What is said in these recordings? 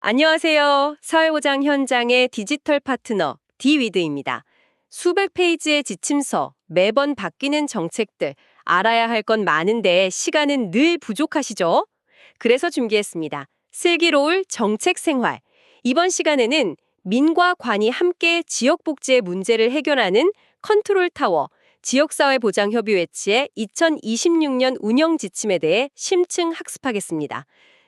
안녕하세요. 사회보장 현장의 디지털 파트너 디위드입니다. 수백 페이지의 지침서, 매번 바뀌는 정책들, 알아야 할 건 많은데 시간은 늘 부족하시죠? 그래서 준비했습니다. 슬기로울 정책 생활. 이번 시간에는 민과 관이 함께 지역복지의 문제를 해결하는 컨트롤 타워, 지역사회보장협의회치의 2026년 운영 지침에 대해 심층 학습하겠습니다.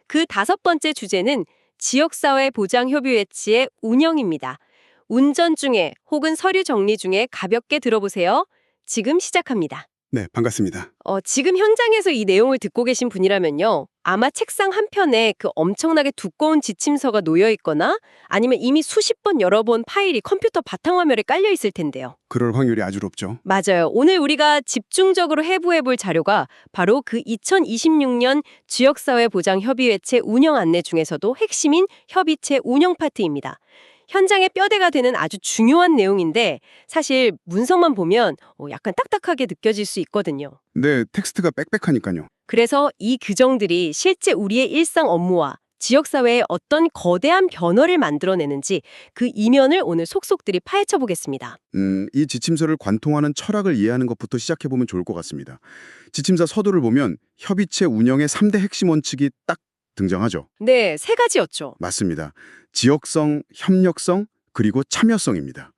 그 다섯 번째 주제는 지역사회보장협의회치의 운영입니다. 운전 중에 혹은 서류 정리 중에 가볍게 들어보세요. 지금 시작합니다. 네, 반갑습니다. 지금 현장에서 이 내용을 듣고 계신 분이라면요. 아마 책상 한편에 그 엄청나게 두꺼운 지침서가 놓여 있거나 아니면 이미 수십 번 열어본 파일이 컴퓨터 바탕화면에 깔려 있을 텐데요. 그럴 확률이 아주 높죠. 맞아요. 오늘 우리가 집중적으로 해부해볼 자료가 바로 그 2026년 지역사회보장협의회체 운영 안내 중에서도 핵심인 협의체 운영 파트입니다. 현장의 뼈대가 되는 아주 중요한 내용인데 사실 문서만 보면 약간 딱딱하게 느껴질 수 있거든요. 네, 텍스트가 빽빽하니까요. 그래서 이 규정들이 실제 우리의 일상 업무와 지역사회에 어떤 거대한 변화를 만들어내는지 그 이면을 오늘 속속들이 파헤쳐 보겠습니다. 이 지침서를 관통하는 철학을 이해하는 것부터 시작해보면 좋을 것 같습니다. 지침서 서두를 보면 협의체 운영의 3대 핵심 원칙이 딱 등장하죠. 네, 세 가지였죠. 맞습니다. 지역성, 협력성, 그리고 참여성입니다.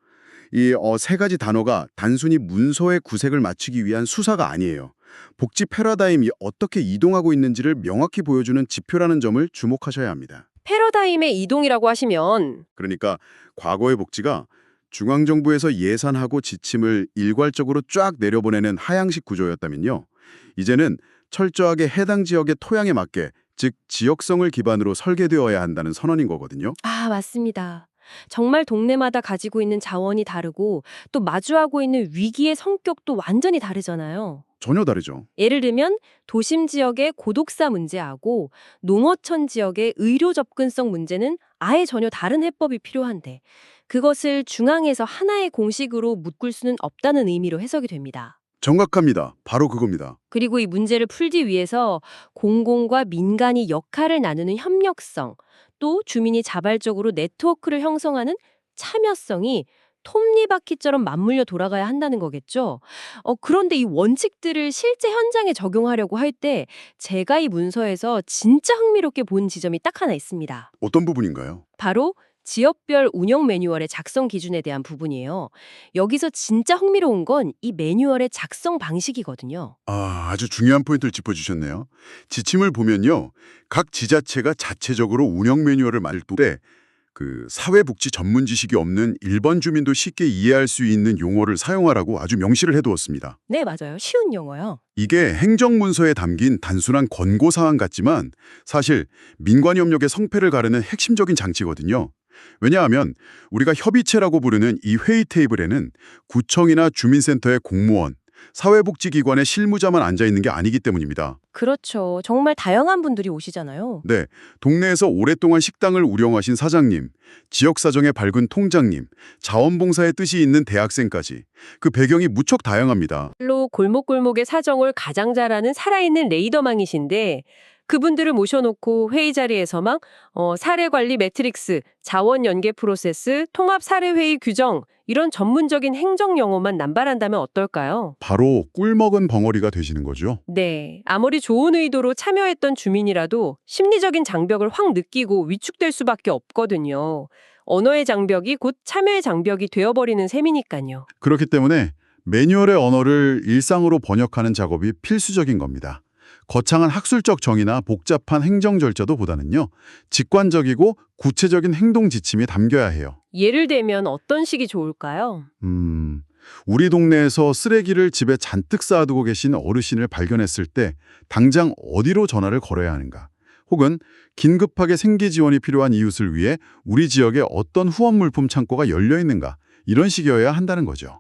이 세 가지 단어가 단순히 문서의 구색을 맞추기 위한 수사가 아니에요. 복지 패러다임이 어떻게 이동하고 있는지를 명확히 보여주는 지표라는 점을 주목하셔야 합니다. 패러다임의 이동이라고 하시면 그러니까 과거의 복지가 중앙정부에서 예산하고 지침을 일괄적으로 쫙 내려보내는 하향식 구조였다면요. 이제는 철저하게 해당 지역의 토양에 맞게, 즉 지역성을 기반으로 설계되어야 한다는 선언인 거거든요. 맞습니다. 정말 동네마다 가지고 있는 자원이 다르고 또 마주하고 있는 위기의 성격도 완전히 다르잖아요. 전혀 다르죠. 예를 들면 도심 지역의 고독사 문제하고 농어촌 지역의 의료 접근성 문제는 아예 전혀 다른 해법이 필요한데 그것을 중앙에서 하나의 공식으로 묶을 수는 없다는 의미로 해석이 됩니다. 정확합니다. 바로 그겁니다. 그리고 이 문제를 풀기 위해서 공공과 민간이 역할을 나누는 협력성, 또 주민이 자발적으로 네트워크를 형성하는 참여성이 톱니바퀴처럼 맞물려 돌아가야 한다는 거겠죠. 그런데 이 원칙들을 실제 현장에 적용하려고 할 때 제가 이 문서에서 진짜 흥미롭게 본 지점이 딱 하나 있습니다. 어떤 부분인가요? 바로 지역별 운영 매뉴얼의 작성 기준에 대한 부분이에요. 여기서 진짜 흥미로운 건 이 매뉴얼의 작성 방식이거든요. 아주 중요한 포인트를 짚어주셨네요. 지침을 보면요. 각 지자체가 자체적으로 운영 매뉴얼을 만들 때 사회복지 전문 지식이 없는 일반 주민도 쉽게 이해할 수 있는 용어를 사용하라고 아주 명시를 해두었습니다. 네, 맞아요. 쉬운 용어요. 이게 행정문서에 담긴 단순한 권고사항 같지만 사실 민관협력의 성패를 가르는 핵심적인 장치거든요. 왜냐하면 우리가 협의체라고 부르는 이 회의 테이블에는 구청이나 주민센터의 공무원, 사회복지기관의 실무자만 앉아있는 게 아니기 때문입니다. 그렇죠. 정말 다양한 분들이 오시잖아요. 네, 동네에서 오랫동안 식당을 운영하신 사장님, 지역사정에 밝은 통장님, 자원봉사의 뜻이 있는 대학생까지 그 배경이 무척 다양합니다. 로 골목골목의 사정을 가장 잘 아는 살아있는 레이더망이신데 그분들을 모셔놓고 회의 자리에서 막 사례관리 매트릭스, 자원 연계 프로세스, 통합 사례회의 규정 이런 전문적인 행정 용어만 남발한다면 어떨까요? 바로 꿀먹은 벙어리가 되시는 거죠. 네, 아무리 좋은 의도로 참여했던 주민이라도 심리적인 장벽을 확 느끼고 위축될 수밖에 없거든요. 언어의 장벽이 곧 참여의 장벽이 되어버리는 셈이니까요. 그렇기 때문에 매뉴얼의 언어를 일상으로 번역하는 작업이 필수적인 겁니다. 거창한 학술적 정의나 복잡한 행정 절차도 보다는요. 직관적이고 구체적인 행동 지침이 담겨야 해요. 예를 들면 어떤 식이 좋을까요? 우리 동네에서 쓰레기를 집에 잔뜩 쌓아두고 계신 어르신을 발견했을 때 당장 어디로 전화를 걸어야 하는가? 혹은 긴급하게 생계 지원이 필요한 이웃을 위해 우리 지역에 어떤 후원 물품 창고가 열려 있는가? 이런 식이어야 한다는 거죠.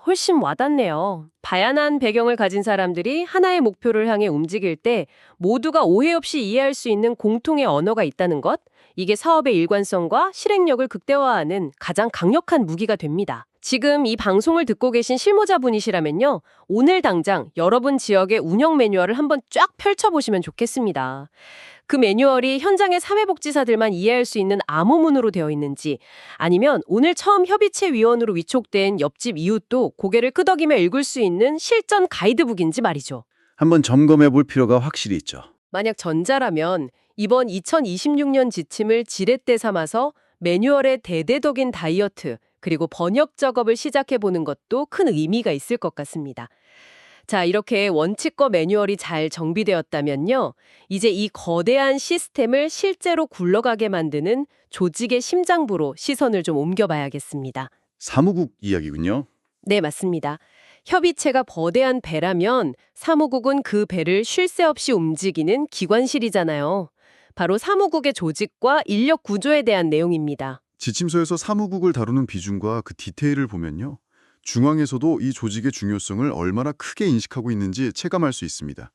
훨씬 와닿네요. 다양한 배경을 가진 사람들이 하나의 목표를 향해 움직일 때 모두가 오해 없이 이해할 수 있는 공통의 언어가 있다는 것, 이게 사업의 일관성과 실행력을 극대화하는 가장 강력한 무기가 됩니다. 지금 이 방송을 듣고 계신 실무자분이시라면요. 오늘 당장 여러분 지역의 운영 매뉴얼을 한번 쫙 펼쳐보시면 좋겠습니다. 그 매뉴얼이 현장의 사회복지사들만 이해할 수 있는 암호문으로 되어 있는지, 아니면 오늘 처음 협의체 위원으로 위촉된 옆집 이웃도 고개를 끄덕이며 읽을 수 있는 실전 가이드북인지 말이죠. 한번 점검해 볼 필요가 확실히 있죠. 만약 전자라면 이번 2026년 지침을 지렛대 삼아서 매뉴얼의 대대적인 다이어트 그리고 번역 작업을 시작해보는 것도 큰 의미가 있을 것 같습니다. 자, 이렇게 원칙과 매뉴얼이 잘 정비되었다면요. 이제 이 거대한 시스템을 실제로 굴러가게 만드는 조직의 심장부로 시선을 좀 옮겨봐야겠습니다. 사무국 이야기군요. 네, 맞습니다. 협의체가 거대한 배라면 사무국은 그 배를 쉴 새 없이 움직이는 기관실이잖아요. 바로 사무국의 조직과 인력 구조에 대한 내용입니다. 지침서에서 사무국을 다루는 비중과 그 디테일을 보면요. 중앙에서도 이 조직의 중요성을 얼마나 크게 인식하고 있는지 체감할 수 있습니다.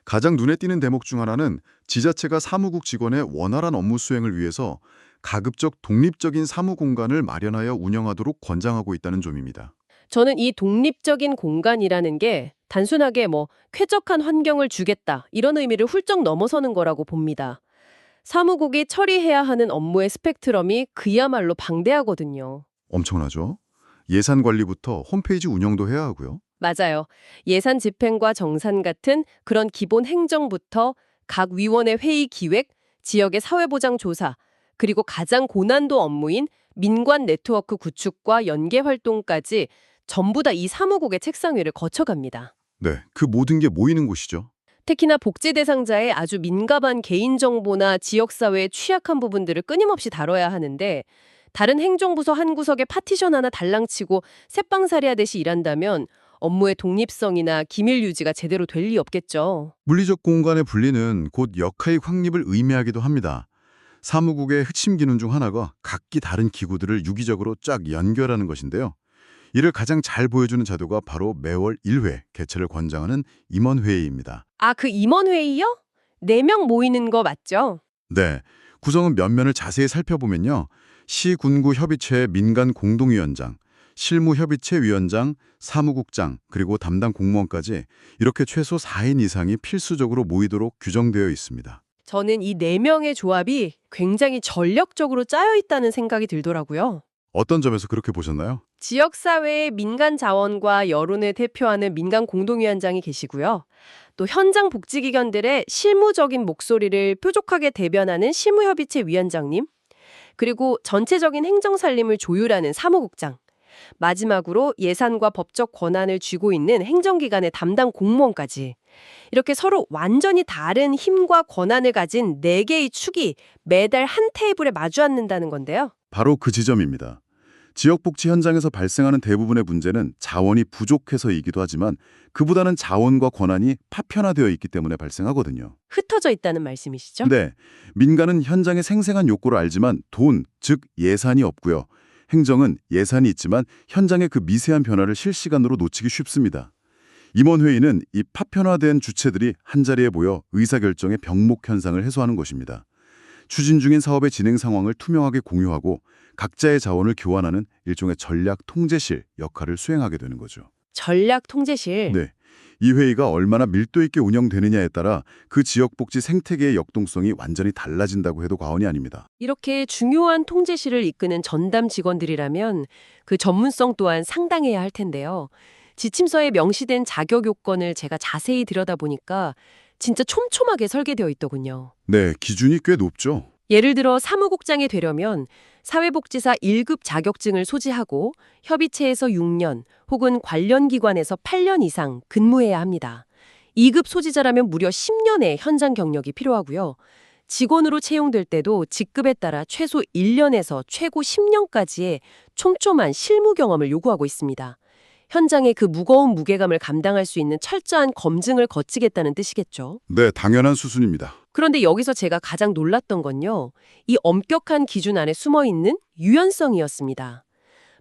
가장 눈에 띄는 대목 중 하나는 지자체가 사무국 직원의 원활한 업무 수행을 위해서 가급적 독립적인 사무 공간을 마련하여 운영하도록 권장하고 있다는 점입니다. 저는 이 독립적인 공간이라는 게 단순하게 쾌적한 환경을 주겠다 이런 의미를 훌쩍 넘어서는 거라고 봅니다. 사무국이 처리해야 하는 업무의 스펙트럼이 그야말로 방대하거든요. 엄청나죠? 예산 관리부터 홈페이지 운영도 해야 하고요. 맞아요. 예산 집행과 정산 같은 그런 기본 행정부터 각 위원회 회의 기획, 지역의 사회보장 조사, 그리고 가장 고난도 업무인 민관 네트워크 구축과 연계 활동까지 전부 다 이 사무국의 책상 위를 거쳐갑니다. 네, 그 모든 게 모이는 곳이죠. 특히나 복지 대상자의 아주 민감한 개인정보나 지역사회의 취약한 부분들을 끊임없이 다뤄야 하는데 다른 행정부서 한 구석에 파티션 하나 달랑치고 새빵살이하듯이 일한다면 업무의 독립성이나 기밀 유지가 제대로 될 리 없겠죠. 물리적 공간의 분리는 곧 역할 확립을 의미하기도 합니다. 사무국의 핵심 기능 중 하나가 각기 다른 기구들을 유기적으로 쫙 연결하는 것인데요. 이를 가장 잘 보여주는 자료가 바로 매월 1회 개최를 권장하는 임원회의입니다. 아, 그 임원회의요? 4명 모이는 거 맞죠? 네, 구성은 면면을 자세히 살펴보면요. 시, 군구 협의체 민간 공동위원장, 실무협의체 위원장, 사무국장, 그리고 담당 공무원까지 이렇게 최소 4인 이상이 필수적으로 모이도록 규정되어 있습니다. 저는 이 4명의 조합이 굉장히 전력적으로 짜여 있다는 생각이 들더라고요. 어떤 점에서 그렇게 보셨나요? 지역사회의 민간 자원과 여론을 대표하는 민간 공동위원장이 계시고요. 또 현장 복지기관들의 실무적인 목소리를 뾰족하게 대변하는 실무협의체 위원장님, 그리고 전체적인 행정살림을 조율하는 사무국장, 마지막으로 예산과 법적 권한을 쥐고 있는 행정기관의 담당 공무원까지 이렇게 서로 완전히 다른 힘과 권한을 가진 4개의 축이 매달 한 테이블에 마주 앉는다는 건데요. 바로 그 지점입니다. 지역복지 현장에서 발생하는 대부분의 문제는 자원이 부족해서이기도 하지만 그보다는 자원과 권한이 파편화되어 있기 때문에 발생하거든요. 흩어져 있다는 말씀이시죠? 네, 민간은 현장의 생생한 욕구를 알지만 돈, 즉 예산이 없고요. 행정은 예산이 있지만 현장의 그 미세한 변화를 실시간으로 놓치기 쉽습니다. 임원회의는 이 파편화된 주체들이 한자리에 모여 의사결정의 병목 현상을 해소하는 것입니다. 추진 중인 사업의 진행 상황을 투명하게 공유하고 각자의 자원을 교환하는 일종의 전략 통제실 역할을 수행하게 되는 거죠. 전략 통제실. 네, 이 회의가 얼마나 밀도 있게 운영되느냐에 따라 그 지역 복지 생태계의 역동성이 완전히 달라진다고 해도 과언이 아닙니다. 이렇게 중요한 통제실을 이끄는 전담 직원들이라면 그 전문성 또한 상당해야 할 텐데요. 지침서에 명시된 자격 요건을 제가 자세히 들여다보니까 진짜 촘촘하게 설계되어 있더군요. 네, 기준이 꽤 높죠. 예를 들어 사무국장이 되려면 사회복지사 1급 자격증을 소지하고 협의체에서 6년 혹은 관련 기관에서 8년 이상 근무해야 합니다. 2급 소지자라면 무려 10년의 현장 경력이 필요하고요. 직원으로 채용될 때도 직급에 따라 최소 1년에서 최고 10년까지의 촘촘한 실무 경험을 요구하고 있습니다. 현장의 그 무거운 무게감을 감당할 수 있는 철저한 검증을 거치겠다는 뜻이겠죠. 네, 당연한 수순입니다. 그런데 여기서 제가 가장 놀랐던 건요. 이 엄격한 기준 안에 숨어있는 유연성이었습니다.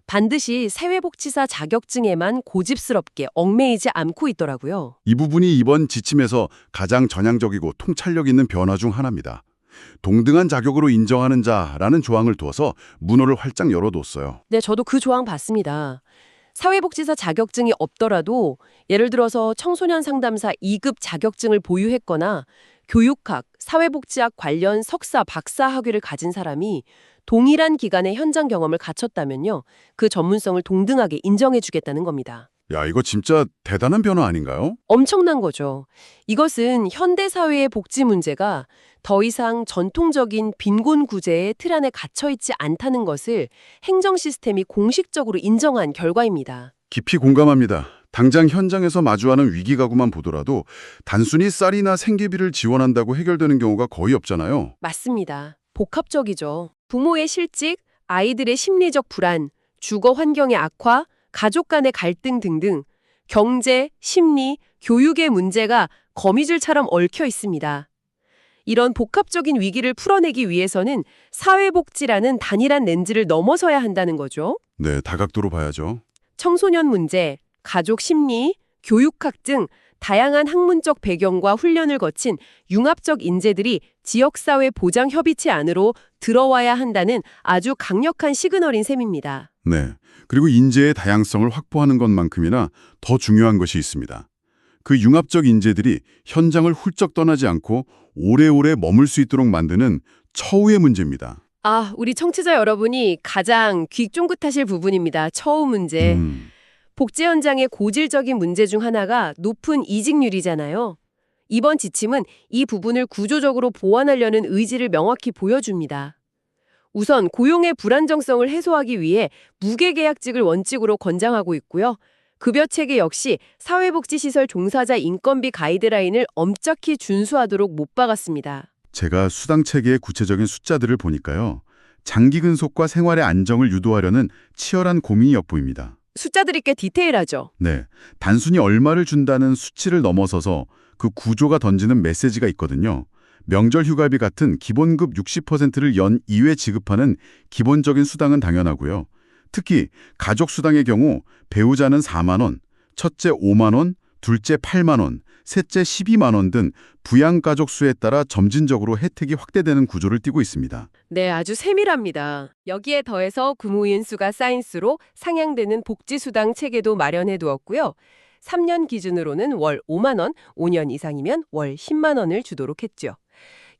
반드시 사회복지사 자격증에만 고집스럽게 얽매이지 않고 있더라고요. 이 부분이 이번 지침에서 가장 전향적이고 통찰력 있는 변화 중 하나입니다. 동등한 자격으로 인정하는 자라는 조항을 두어서 문호를 활짝 열어뒀어요. 네, 저도 그 조항 봤습니다. 사회복지사 자격증이 없더라도 예를 들어서 청소년 상담사 2급 자격증을 보유했거나 교육학, 사회복지학 관련 석사, 박사 학위를 가진 사람이 동일한 기간의 현장 경험을 갖췄다면요. 그 전문성을 동등하게 인정해주겠다는 겁니다. 야, 이거 진짜 대단한 변화 아닌가요? 엄청난 거죠. 이것은 현대 사회의 복지 문제가 더 이상 전통적인 빈곤 구제의 틀 안에 갇혀있지 않다는 것을 행정 시스템이 공식적으로 인정한 결과입니다. 깊이 공감합니다. 당장 현장에서 마주하는 위기 가구만 보더라도 단순히 쌀이나 생계비를 지원한다고 해결되는 경우가 거의 없잖아요. 맞습니다. 복합적이죠. 부모의 실직, 아이들의 심리적 불안, 주거 환경의 악화, 가족 간의 갈등 등등 경제, 심리, 교육의 문제가 거미줄처럼 얽혀 있습니다. 이런 복합적인 위기를 풀어내기 위해서는 사회복지라는 단일한 렌즈를 넘어서야 한다는 거죠. 네, 다각도로 봐야죠. 청소년 문제, 가족 심리, 교육학 등 다양한 학문적 배경과 훈련을 거친 융합적 인재들이 지역사회 보장협의체 안으로 들어와야 한다는 아주 강력한 시그널인 셈입니다. 네, 그리고 인재의 다양성을 확보하는 것만큼이나 더 중요한 것이 있습니다. 그 융합적 인재들이 현장을 훌쩍 떠나지 않고 오래오래 머물 수 있도록 만드는 처우의 문제입니다. 우리 청취자 여러분이 가장 귀 쫑긋하실 부분입니다. 처우 문제. 복지 현장의 고질적인 문제 중 하나가 높은 이직률이잖아요. 이번 지침은 이 부분을 구조적으로 보완하려는 의지를 명확히 보여줍니다. 우선 고용의 불안정성을 해소하기 위해 무계계약직을 원칙으로 권장하고 있고요. 급여 체계 역시 사회복지시설 종사자 인건비 가이드라인을 엄격히 준수하도록 못 박았습니다. 제가 수당 체계의 구체적인 숫자들을 보니까요. 장기 근속과 생활의 안정을 유도하려는 치열한 고민이 엿보입니다. 숫자들이 꽤 디테일하죠. 네, 단순히 얼마를 준다는 수치를 넘어서서 그 구조가 던지는 메시지가 있거든요. 명절 휴가비 같은 기본급 60%를 연 2회 지급하는 기본적인 수당은 당연하고요. 특히 가족 수당의 경우 배우자는 4만 원, 첫째 5만 원, 둘째 8만 원, 셋째 12만 원 등 부양가족 수에 따라 점진적으로 혜택이 확대되는 구조를 띠고 있습니다. 네, 아주 세밀합니다. 여기에 더해서 구무인 수가 쌓인 수로 상향되는 복지수당 체계도 마련해 두었고요. 3년 기준으로는 월 5만 원, 5년 이상이면 월 10만 원을 주도록 했죠.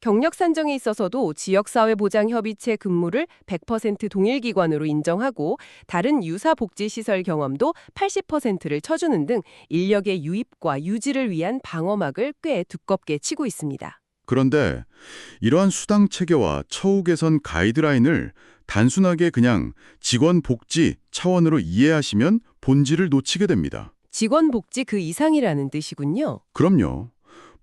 경력 산정에 있어서도 지역사회보장협의체 근무를 100% 동일기관으로 인정하고 다른 유사복지시설 경험도 80%를 쳐주는 등 인력의 유입과 유지를 위한 방어막을 꽤 두껍게 치고 있습니다. 그런데 이러한 수당 체계와 처우 개선 가이드라인을 단순하게 그냥 직원 복지 차원으로 이해하시면 본질을 놓치게 됩니다. 직원 복지 그 이상이라는 뜻이군요. 그럼요.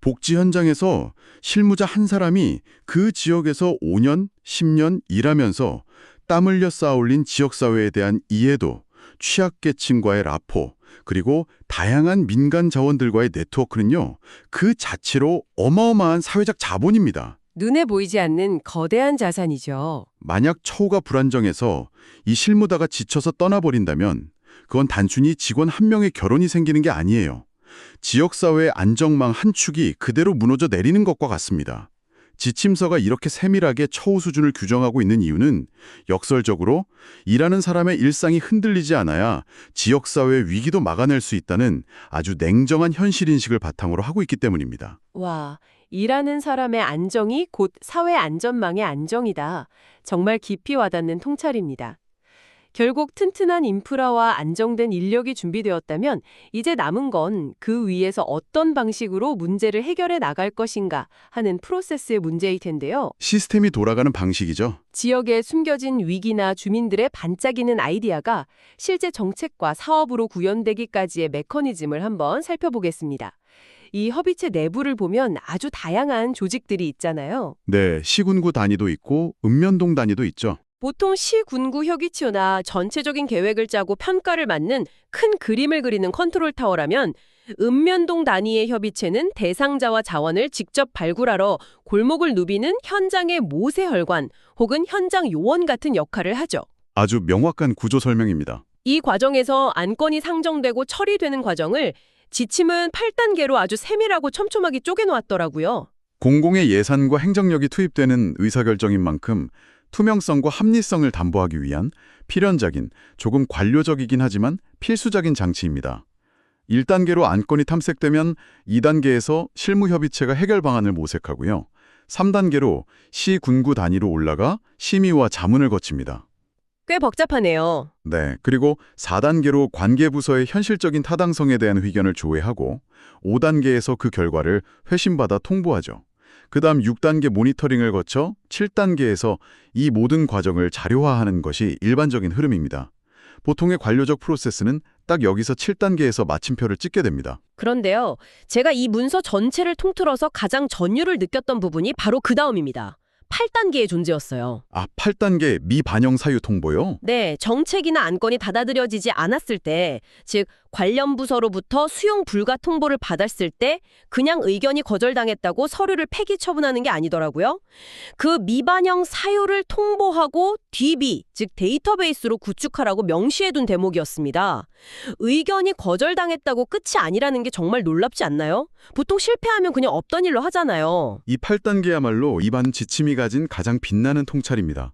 복지 현장에서 실무자 한 사람이 그 지역에서 5년, 10년 일하면서 땀 흘려 쌓아올린 지역사회에 대한 이해도, 취약계층과의 라포, 그리고 다양한 민간 자원들과의 네트워크는요. 그 자체로 어마어마한 사회적 자본입니다. 눈에 보이지 않는 거대한 자산이죠. 만약 처우가 불안정해서 이 실무다가 지쳐서 떠나버린다면 그건 단순히 직원 한 명의 결혼이 생기는 게 아니에요. 지역사회의 안정망 한 축이 그대로 무너져 내리는 것과 같습니다. 지침서가 이렇게 세밀하게 처우 수준을 규정하고 있는 이유는 역설적으로 일하는 사람의 일상이 흔들리지 않아야 지역사회의 위기도 막아낼 수 있다는 아주 냉정한 현실인식을 바탕으로 하고 있기 때문입니다. 와, 일하는 사람의 안정이 곧 사회 안전망의 안정이다. 정말 깊이 와닿는 통찰입니다. 결국 튼튼한 인프라와 안정된 인력이 준비되었다면 이제 남은 건 그 위에서 어떤 방식으로 문제를 해결해 나갈 것인가 하는 프로세스의 문제일 텐데요. 시스템이 돌아가는 방식이죠. 지역에 숨겨진 위기나 주민들의 반짝이는 아이디어가 실제 정책과 사업으로 구현되기까지의 메커니즘을 한번 살펴보겠습니다. 이 협의체 내부를 보면 아주 다양한 조직들이 있잖아요. 네, 시군구 단위도 있고 읍면동 단위도 있죠. 보통 시, 군구, 협의체나 전체적인 계획을 짜고 평가를 맡는 큰 그림을 그리는 컨트롤 타워라면 읍면동 단위의 협의체는 대상자와 자원을 직접 발굴하러 골목을 누비는 현장의 모세혈관 혹은 현장 요원 같은 역할을 하죠. 아주 명확한 구조 설명입니다. 이 과정에서 안건이 상정되고 처리되는 과정을 지침은 8단계로 아주 세밀하고 촘촘하게 쪼개놓았더라고요. 공공의 예산과 행정력이 투입되는 의사결정인 만큼 투명성과 합리성을 담보하기 위한 필연적인, 조금 관료적이긴 하지만 필수적인 장치입니다. 1단계로 안건이 탐색되면 2단계에서 실무협의체가 해결 방안을 모색하고요. 3단계로 시, 군구 단위로 올라가 심의와 자문을 거칩니다. 꽤 복잡하네요. 네, 그리고 4단계로 관계부서의 현실적인 타당성에 대한 의견을 조회하고 5단계에서 그 결과를 회신받아 통보하죠. 그 다음 6단계 모니터링을 거쳐 7단계에서 이 모든 과정을 자료화하는 것이 일반적인 흐름입니다. 보통의 관료적 프로세스는 딱 여기서 7단계에서 마침표를 찍게 됩니다. 그런데요, 제가 이 문서 전체를 통틀어서 가장 전율을 느꼈던 부분이 바로 그 다음입니다. 8단계의 존재였어요. 8단계 미반영 사유 통보요? 네, 정책이나 안건이 받아들여지지 않았을 때, 즉 관련 부서로부터 수용 불가 통보를 받았을 때 그냥 의견이 거절당했다고 서류를 폐기 처분하는 게 아니더라고요. 그 미반영 사유를 통보하고 DB, 즉 데이터베이스로 구축하라고 명시해둔 대목이었습니다. 의견이 거절당했다고 끝이 아니라는 게 정말 놀랍지 않나요? 보통 실패하면 그냥 없던 일로 하잖아요. 이 8단계야말로 이반 지침이 가진 가장 빛나는 통찰입니다.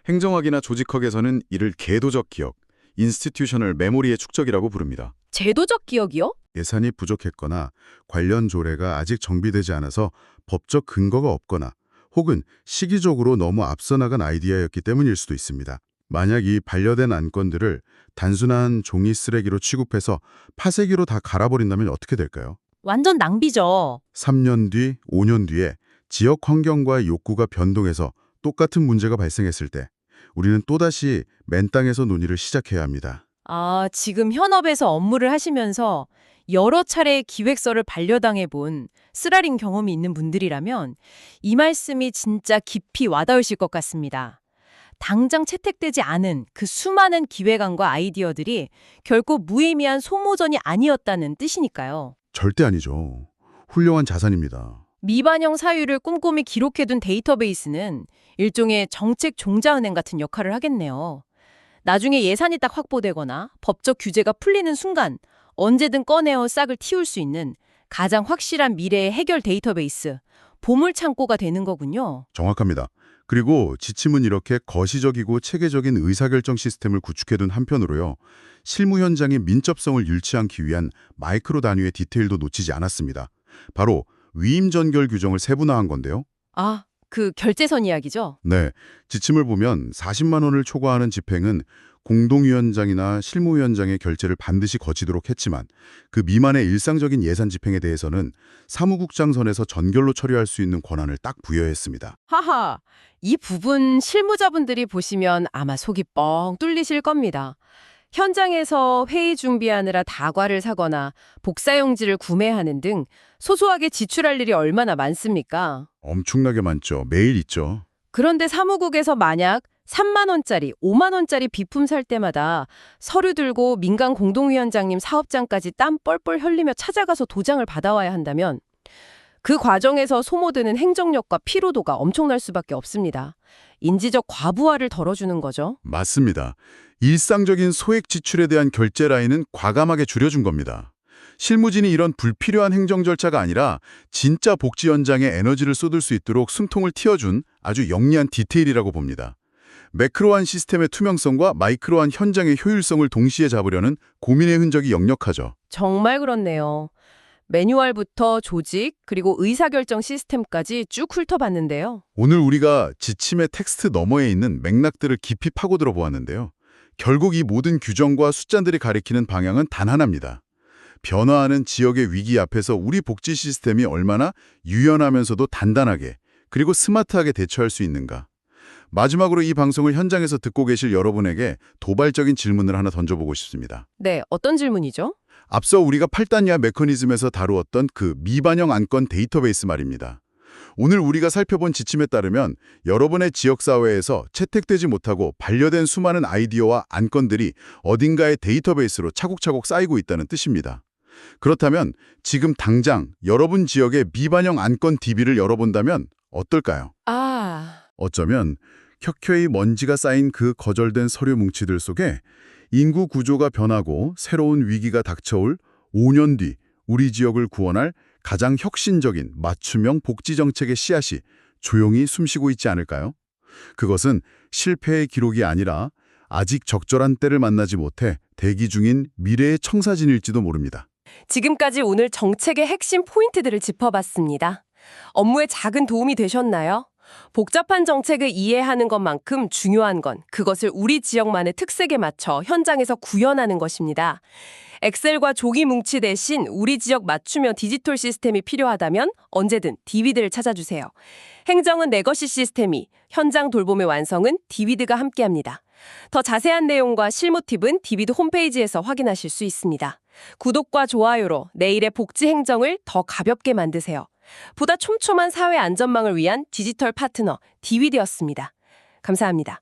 행정학이나 조직학에서는 이를 계도적 기억, 인스티튜셔널 메모리의 축적이라고 부릅니다. 제도적 기억이요? 예산이 부족했거나 관련 조례가 아직 정비되지 않아서 법적 근거가 없거나 혹은 시기적으로 너무 앞서 나간 아이디어였기 때문일 수도 있습니다. 만약 이 반려된 안건들을 단순한 종이 쓰레기로 취급해서 파쇄기로 다 갈아버린다면 어떻게 될까요? 완전 낭비죠. 3년 뒤, 5년 뒤에 지역 환경과 욕구가 변동해서 똑같은 문제가 발생했을 때 우리는 또다시 맨 땅에서 논의를 시작해야 합니다. 지금 현업에서 업무를 하시면서 여러 차례 기획서를 반려당해 본 쓰라린 경험이 있는 분들이라면 이 말씀이 진짜 깊이 와닿으실 것 같습니다. 당장 채택되지 않은 그 수많은 기획안과 아이디어들이 결코 무의미한 소모전이 아니었다는 뜻이니까요. 절대 아니죠. 훌륭한 자산입니다. 미반영 사유를 꼼꼼히 기록해둔 데이터베이스는 일종의 정책 종자은행 같은 역할을 하겠네요. 나중에 예산이 딱 확보되거나 법적 규제가 풀리는 순간 언제든 꺼내어 싹을 틔울 수 있는 가장 확실한 미래의 해결 데이터베이스, 보물창고가 되는 거군요. 정확합니다. 그리고 지침은 이렇게 거시적이고 체계적인 의사결정 시스템을 구축해둔 한편으로요. 실무 현장의 민첩성을 잃지 않기 위한 마이크로 단위의 디테일도 놓치지 않았습니다. 바로 위임 전결 규정을 세분화한 건데요. 그 결제선 이야기죠? 네, 지침을 보면 40만 원을 초과하는 집행은 공동위원장이나 실무위원장의 결재를 반드시 거치도록 했지만 그 미만의 일상적인 예산 집행에 대해서는 사무국장 선에서 전결로 처리할 수 있는 권한을 딱 부여했습니다. 하하, 이 부분 실무자분들이 보시면 아마 속이 뻥 뚫리실 겁니다. 현장에서 회의 준비하느라 다과를 사거나 복사용지를 구매하는 등 소소하게 지출할 일이 얼마나 많습니까? 엄청나게 많죠. 매일 있죠. 그런데 사무국에서 만약 3만 원짜리, 5만 원짜리 비품 살 때마다 서류 들고 민간 공동위원장님 사업장까지 땀 뻘뻘 흘리며 찾아가서 도장을 받아와야 한다면 그 과정에서 소모드는 행정력과 피로도가 엄청날 수밖에 없습니다. 인지적 과부하를 덜어주는 거죠. 맞습니다. 일상적인 소액 지출에 대한 결제 라인은 과감하게 줄여준 겁니다. 실무진이 이런 불필요한 행정 절차가 아니라 진짜 복지 현장에 에너지를 쏟을 수 있도록 숨통을 틔워준 아주 영리한 디테일이라고 봅니다. 매크로한 시스템의 투명성과 마이크로한 현장의 효율성을 동시에 잡으려는 고민의 흔적이 역력하죠. 정말 그렇네요. 매뉴얼부터 조직, 그리고 의사결정 시스템까지 쭉 훑어봤는데요. 오늘 우리가 지침의 텍스트 너머에 있는 맥락들을 깊이 파고들어 보았는데요. 결국 이 모든 규정과 숫자들이 가리키는 방향은 단 하나입니다. 변화하는 지역의 위기 앞에서 우리 복지 시스템이 얼마나 유연하면서도 단단하게 그리고 스마트하게 대처할 수 있는가. 마지막으로 이 방송을 현장에서 듣고 계실 여러분에게 도발적인 질문을 하나 던져보고 싶습니다. 네, 어떤 질문이죠? 앞서 우리가 8단위와 메커니즘에서 다루었던 그 미반영 안건 데이터베이스 말입니다. 오늘 우리가 살펴본 지침에 따르면 여러분의 지역사회에서 채택되지 못하고 반려된 수많은 아이디어와 안건들이 어딘가의 데이터베이스로 차곡차곡 쌓이고 있다는 뜻입니다. 그렇다면 지금 당장 여러분 지역의 미반영 안건 DB를 열어본다면 어떨까요? 어쩌면 켜켜이 먼지가 쌓인 그 거절된 서류 뭉치들 속에 인구 구조가 변하고 새로운 위기가 닥쳐올 5년 뒤 우리 지역을 구원할 가장 혁신적인 맞춤형 복지 정책의 씨앗이 조용히 숨쉬고 있지 않을까요? 그것은 실패의 기록이 아니라 아직 적절한 때를 만나지 못해 대기 중인 미래의 청사진일지도 모릅니다. 지금까지 오늘 정책의 핵심 포인트들을 짚어봤습니다. 업무에 작은 도움이 되셨나요? 복잡한 정책을 이해하는 것만큼 중요한 건 그것을 우리 지역만의 특색에 맞춰 현장에서 구현하는 것입니다. 엑셀과 종이 뭉치 대신 우리 지역 맞춤형 디지털 시스템이 필요하다면 언제든 디비드를 찾아주세요. 행정은 내 것이 시스템이, 현장 돌봄의 완성은 디비드가 함께합니다. 더 자세한 내용과 실무 팁은 디비드 홈페이지에서 확인하실 수 있습니다. 구독과 좋아요로 내일의 복지 행정을 더 가볍게 만드세요. 보다 촘촘한 사회 안전망을 위한 디지털 파트너 디비드였습니다. 감사합니다.